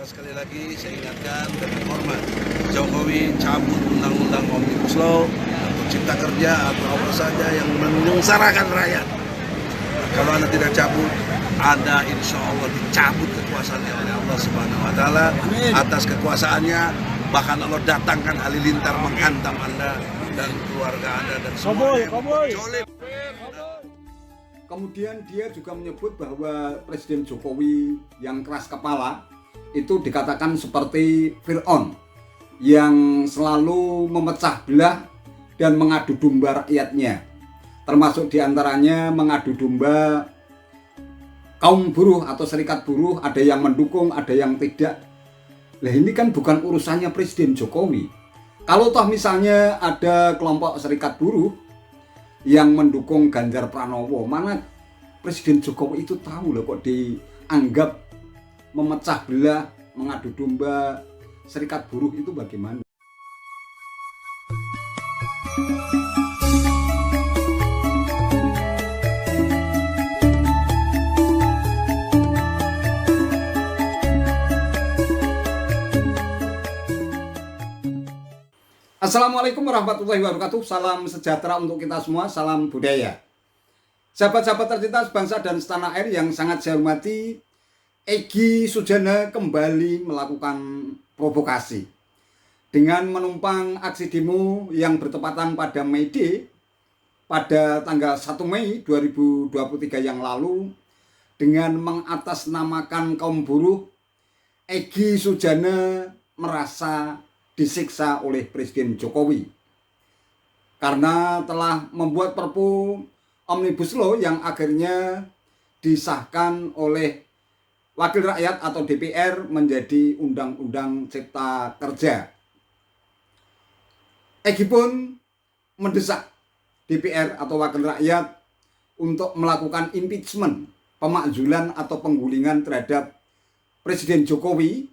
Maka sekali lagi saya ingatkan dengan hormat, Jokowi cabut undang-undang Omnibus Law atau Cipta Kerja atau apa saja yang menyengsarakan rakyat. Kalau Anda tidak cabut, Anda insya Allah dicabut kekuasaannya oleh Allah Subhanahu Wa Taala. Atas kekuasaannya, bahkan Allah datangkan halilintar menghantam Anda dan keluarga Anda dan semua yang berjolim. Kemudian dia juga menyebut bahwa Presiden Jokowi yang keras kepala itu dikatakan seperti Fir'aun yang selalu memecah belah dan mengadu domba rakyatnya, termasuk diantaranya mengadu domba kaum buruh atau serikat buruh, ada yang mendukung, ada yang tidak. Nah, ini kan bukan urusannya Presiden Jokowi. Kalau toh misalnya ada kelompok serikat buruh yang mendukung Ganjar Pranowo, mana Presiden Jokowi itu tahu loh kok dianggap memecah belah, mengadu domba serikat buruh itu bagaimana? Assalamualaikum warahmatullahi wabarakatuh. Salam sejahtera untuk kita semua, salam budaya. Sahabat-sahabat tercinta bangsa dan setanah air yang sangat saya hormati, Egy Sujana kembali melakukan provokasi dengan menumpang aksi demo yang bertepatan pada May Day pada tanggal 1 Mei 2023 yang lalu dengan mengatasnamakan kaum buruh. Egy Sujana merasa disiksa oleh Presiden Jokowi karena telah membuat Perpu Omnibus Law yang akhirnya disahkan oleh Wakil Rakyat atau DPR menjadi Undang-Undang Cipta Kerja. Egy pun mendesak DPR atau Wakil Rakyat untuk melakukan impeachment, pemakzulan atau penggulingan terhadap Presiden Jokowi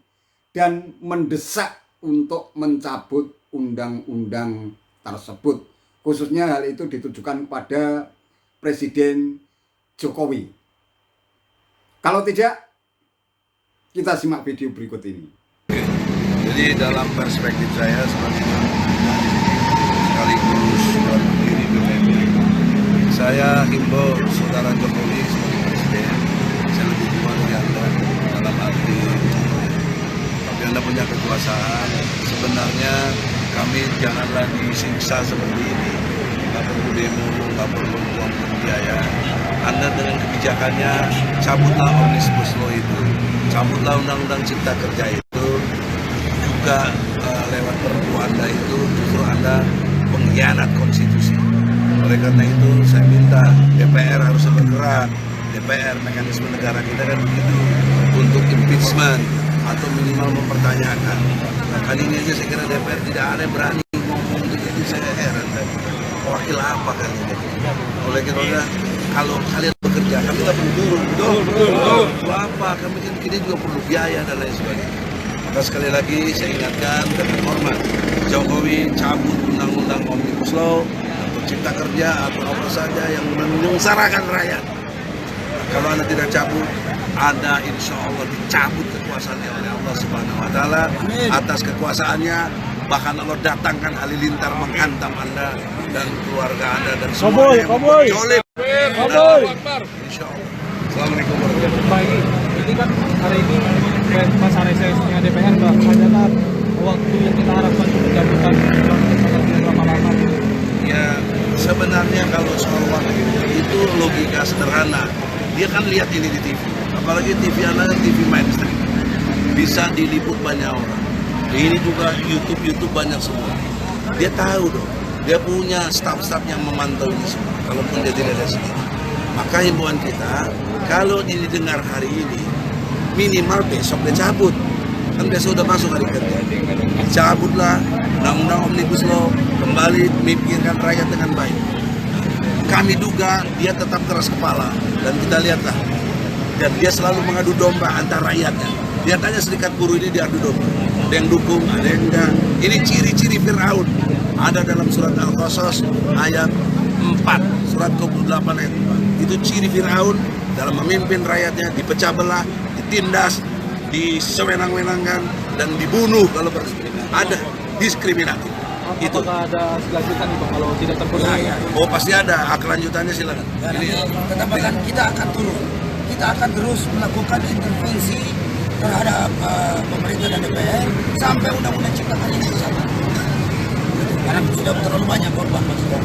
dan mendesak untuk mencabut undang-undang tersebut. Khususnya hal itu ditujukan kepada Presiden Jokowi. Kalau tidak, kita simak video berikut ini. Jadi dalam perspektif saya sebagai sekaligus pendiri BPM, saya himbau saudara Jokowi sebagai presiden, saya lebih tua dari Anda dalam arti tapi Anda punya kekuasaan. Sebenarnya kami janganlah disiksa seperti ini, nggak perlu demo, nggak perlu buang biaya. Anda dengan kebijakannya cabutlah Omnibus Law itu, cabutlah Undang-Undang Cipta Kerja itu, juga lewat Perpu Anda itu justru Anda pengkhianat konstitusi. Oleh karena itu saya minta DPR harus bergerak. DPR, mekanisme negara kita kan begitu, untuk impeachment atau minimal mempertanyakan. Nah, kali ini aja saya kira DPR tidak ada yang berani ngomong, jadi saya heran wakil apa kan ini. Oleh karena kalau kalian bekerja, kami nggak perlu turun, betul. Apa? Kami kan kini juga perlu biaya dan lain sebagainya. Maka sekali lagi saya ingatkan dengan hormat, Jokowi cabut undang-undang Omnibus Law atau Cipta Kerja atau apa saja yang menyengsarakan rakyat. Kalau Anda tidak cabut, Anda insya Allah dicabut kekuasaannya oleh Allah Subhanahu Wa Taala. Atas kekuasaannya, bahkan Allah datangkan halilintar menghantam Anda dan keluarga Anda dan semua yang berjolim. Insya Allah. Assalamualaikum warahmatullahi wabarakatuh. Ini kan hari ini masa resesnya DPR adalah waktu yang kita harapkan untuk pencabutan lama-lama. Ya sebenarnya kalau soal waktu itu logika sederhana. Dia kan lihat ini di TV, apalagi TV Anda TV mainstream, bisa diliput banyak orang. Ini juga YouTube banyak semua. Dia tahu dong, dia punya staf-staf yang memantau ini semua. Kalaupun dia tidak ada sendiri, maka himbauan kita, kalau ini dengar hari ini, minimal besok dia cabut. Kan besok udah masuk hari kerja. Cabutlah Undang-Undang Omnibus Law, kembali memikirkan rakyat dengan baik. Kami duga dia tetap keras kepala dan kita lihatlah, dan dia selalu mengadu domba antar rakyatnya. Lihat aja serikat buruh ini diadu domba, ada yang dukung, ada yang enggak. Ini ciri-ciri Fir'aun ada dalam surat Al-Qasas ayat 4, surat 28 ayat 4. Itu ciri Fir'aun dalam memimpin rakyatnya, dipecah belah, ditindas, disewenang-wenangkan dan dibunuh kalau ada diskriminatif. Itu. Apakah ada kelanjutan nih Bang kalau tidak terpenuhi? Oh pasti ada kelanjutannya, silakan. Ini Tetap akan kita akan turun. Kita akan terus melakukan intervensi terhadap pemerintah dan DPR sampai undang-undang cipta kerja ini disahkan. Karena sudah terlalu banyak korban maksudnya.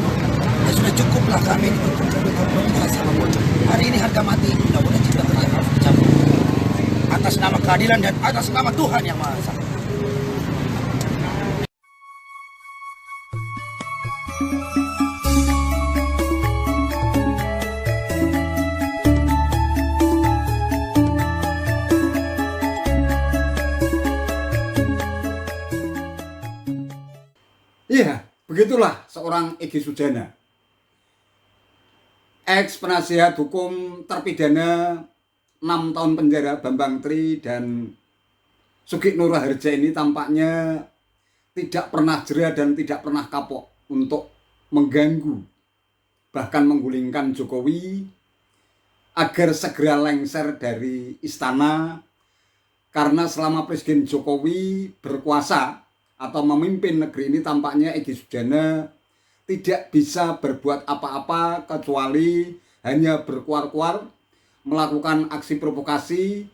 Ya sudah cukuplah kami ini berkorban siapapun. Hari ini harga mati undang-undang cipta kerja harus dicabut. Atas nama keadilan dan atas nama Tuhan yang Maha Esa. Iya, begitulah seorang Egy Sujana. Ex penasihat hukum terpidana 6 tahun penjara Bambang Tri dan Sugikno Raharja ini tampaknya tidak pernah jera dan tidak pernah kapok untuk mengganggu, bahkan menggulingkan Jokowi agar segera lengser dari istana, karena selama Presiden Jokowi berkuasa atau memimpin negeri ini tampaknya Egy Sujana tidak bisa berbuat apa-apa kecuali hanya berkuar-kuar melakukan aksi provokasi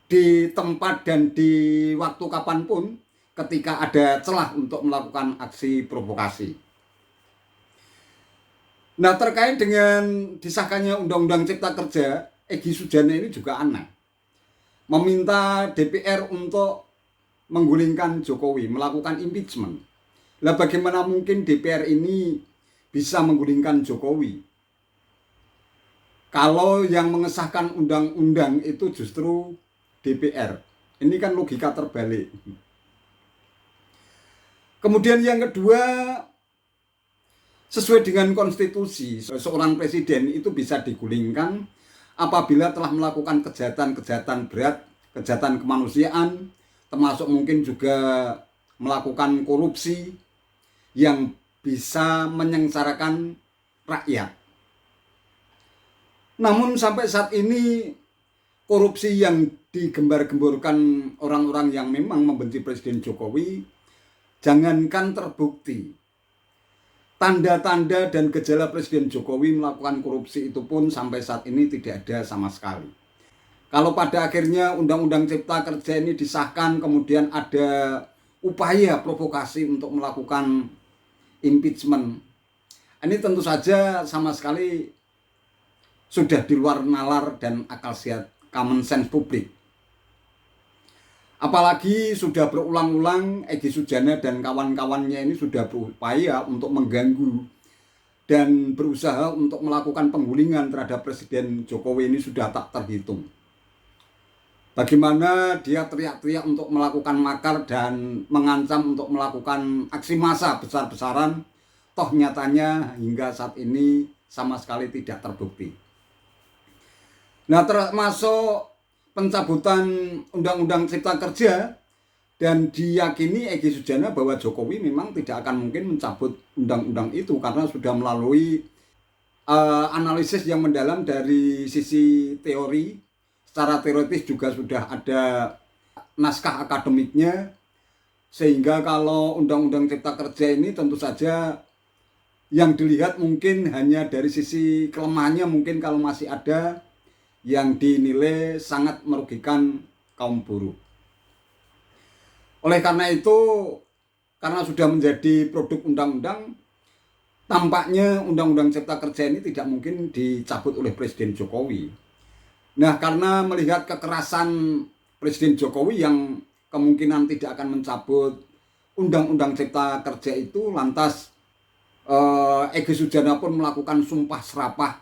di tempat dan di waktu kapanpun ketika ada celah untuk melakukan aksi provokasi. Nah, terkait dengan disahkannya Undang-Undang Cipta Kerja, Egy Sujana ini juga aneh. Meminta DPR untuk menggulingkan Jokowi, melakukan impeachment. Lah bagaimana mungkin DPR ini bisa menggulingkan Jokowi? Kalau yang mengesahkan undang-undang itu justru DPR. Ini kan logika terbalik. Kemudian yang kedua, sesuai dengan konstitusi, seorang presiden itu bisa digulingkan apabila telah melakukan kejahatan-kejahatan berat, kejahatan kemanusiaan, termasuk mungkin juga melakukan korupsi yang bisa menyengsarakan rakyat. Namun sampai saat ini korupsi yang digembar-gemborkan orang-orang yang memang membenci Presiden Jokowi jangankan terbukti, tanda-tanda dan gejala Presiden Jokowi melakukan korupsi itu pun sampai saat ini tidak ada sama sekali. Kalau pada akhirnya Undang-Undang Cipta Kerja ini disahkan, kemudian ada upaya provokasi untuk melakukan impeachment, ini tentu saja sama sekali sudah di luar nalar dan akal sehat common sense publik. Apalagi sudah berulang-ulang Egy Sujana dan kawan-kawannya ini sudah berupaya untuk mengganggu dan berusaha untuk melakukan penggulingan terhadap Presiden Jokowi ini sudah tak terhitung. Bagaimana dia teriak-teriak untuk melakukan makar dan mengancam untuk melakukan aksi massa besar-besaran, toh nyatanya hingga saat ini sama sekali tidak terbukti. Nah, termasuk pencabutan Undang-Undang Cipta Kerja, dan diyakini Egy Sujana bahwa Jokowi memang tidak akan mungkin mencabut undang-undang itu karena sudah melalui analisis yang mendalam dari sisi teori. Secara teoritis juga sudah ada naskah akademiknya, sehingga kalau Undang-Undang Cipta Kerja ini tentu saja yang dilihat mungkin hanya dari sisi kelemahannya, mungkin kalau masih ada yang dinilai sangat merugikan kaum buruh. Oleh karena itu, karena sudah menjadi produk undang-undang, tampaknya Undang-Undang Cipta Kerja ini tidak mungkin dicabut oleh Presiden Jokowi. Nah, karena melihat kekerasan Presiden Jokowi yang kemungkinan tidak akan mencabut Undang-Undang Cipta Kerja itu, lantas Egy Sujana pun melakukan sumpah serapah.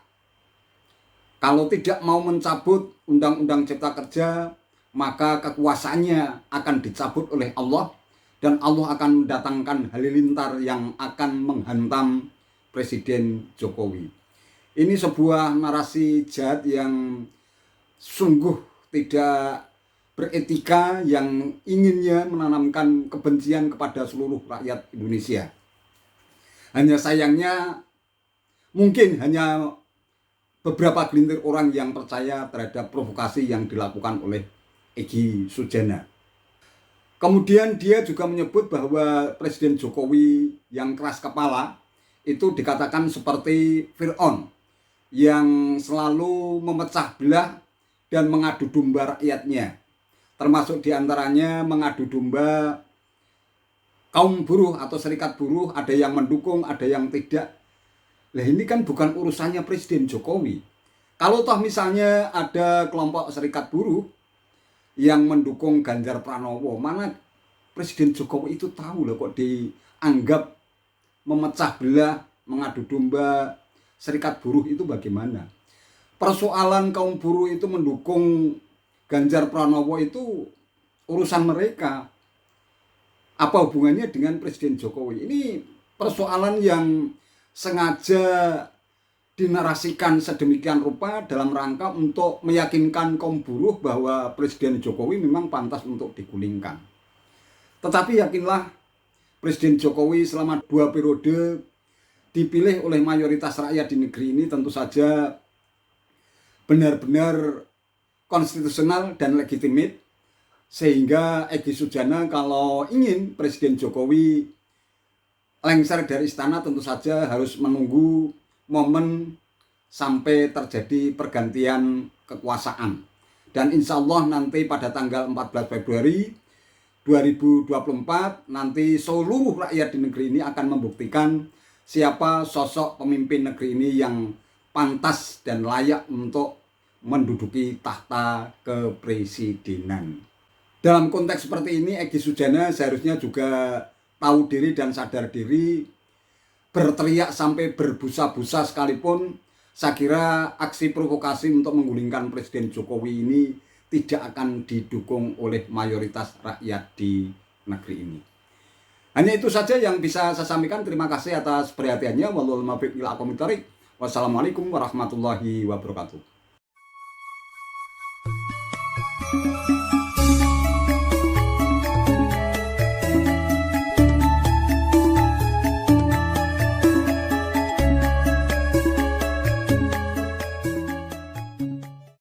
Kalau tidak mau mencabut Undang-Undang Cipta Kerja, maka kekuasaannya akan dicabut oleh Allah dan Allah akan mendatangkan halilintar yang akan menghantam Presiden Jokowi. Ini sebuah narasi jahat yang sungguh tidak beretika, yang inginnya menanamkan kebencian kepada seluruh rakyat Indonesia. Hanya sayangnya mungkin hanya beberapa gelintir orang yang percaya terhadap provokasi yang dilakukan oleh Egy Sujana. Kemudian dia juga menyebut bahwa Presiden Jokowi yang keras kepala itu dikatakan seperti Fir'aun yang selalu memecah belah dan mengadu domba rakyatnya. Termasuk diantaranya mengadu domba kaum buruh atau serikat buruh, ada yang mendukung, ada yang tidak. Lah ini kan bukan urusannya Presiden Jokowi. Kalau toh misalnya ada kelompok serikat buruh yang mendukung Ganjar Pranowo, mana Presiden Jokowi itu tahu loh kok dianggap memecah belah, mengadu domba serikat buruh itu bagaimana. Persoalan kaum buruh itu mendukung Ganjar Pranowo itu urusan mereka. Apa hubungannya dengan Presiden Jokowi? Ini persoalan yang sengaja dinarasikan sedemikian rupa dalam rangka untuk meyakinkan kaum buruh bahwa Presiden Jokowi memang pantas untuk digulingkan. Tetapi yakinlah, Presiden Jokowi selama 2 periode dipilih oleh mayoritas rakyat di negeri ini tentu saja benar-benar konstitusional dan legitimit, sehingga Egy Sujana kalau ingin Presiden Jokowi lengser dari istana tentu saja harus menunggu momen sampai terjadi pergantian kekuasaan. Dan insya Allah nanti pada tanggal 14 Februari 2024 nanti seluruh rakyat di negeri ini akan membuktikan siapa sosok pemimpin negeri ini yang pantas dan layak untuk menduduki tahta kepresidenan. Dalam konteks seperti ini, Egy Sujana seharusnya juga tahu diri dan sadar diri, berteriak sampai berbusa-busa sekalipun. Saya kira aksi provokasi untuk menggulingkan Presiden Jokowi ini tidak akan didukung oleh mayoritas rakyat di negeri ini. Hanya itu saja yang bisa saya sampaikan. Terima kasih atas perhatiannya. Wassalamualaikum warahmatullahi wabarakatuh.